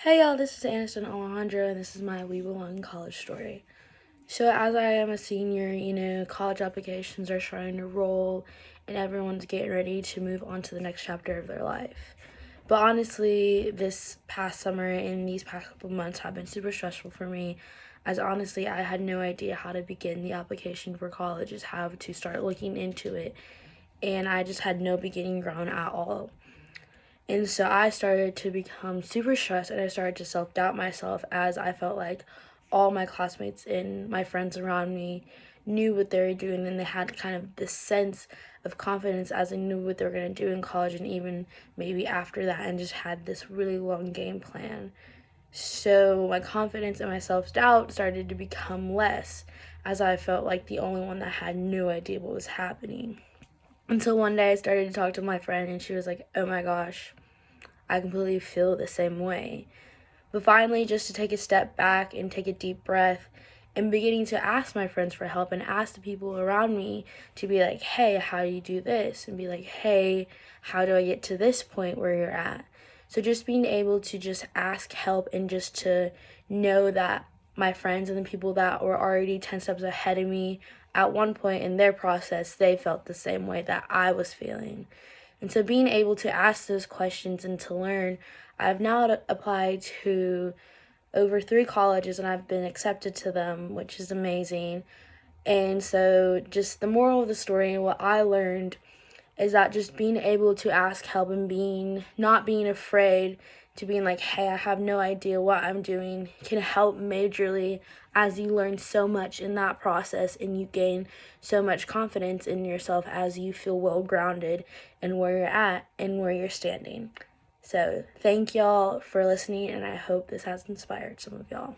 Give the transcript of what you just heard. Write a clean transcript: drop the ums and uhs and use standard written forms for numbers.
Hey y'all, this is Anistyn Alejandro, and this is my We Belong college story. So, as I am a senior, college applications are starting to roll, and everyone's getting ready to move on to the next chapter of their life. But honestly, this past summer and these past couple months have been super stressful for me, as honestly, I had no idea how to begin the application for colleges, how to start looking into it, and I just had no beginning ground at all. And so I started to become super stressed and I started to self doubt myself as I felt like all my classmates and my friends around me knew what they were doing and they had kind of this sense of confidence as they knew what they were going to do in college and even maybe after that and just had this really long game plan. So my confidence and my self doubt started to become less as I felt like the only one that had no idea what was happening. Until one day I started to talk to my friend and she was like, oh my gosh, I completely feel the same way. But finally, just to take a step back and take a deep breath and beginning to ask my friends for help and ask the people around me to be like, hey, how do you do this? And be like, hey, how do I get to this point where you're at? So just being able to just ask help and just to know that my friends and the people that were already 10 steps ahead of me at one point in their process, they felt the same way that I was feeling. And so being able to ask those questions and to learn, I've now applied to over 3 colleges and I've been accepted to them, which is amazing. And so just the moral of the story and what I learned is that just being able to ask help and not being afraid to being like, hey, I have no idea what I'm doing can help majorly as you learn so much in that process and you gain so much confidence in yourself as you feel well grounded in where you're at and where you're standing. So thank y'all for listening, and I hope this has inspired some of y'all.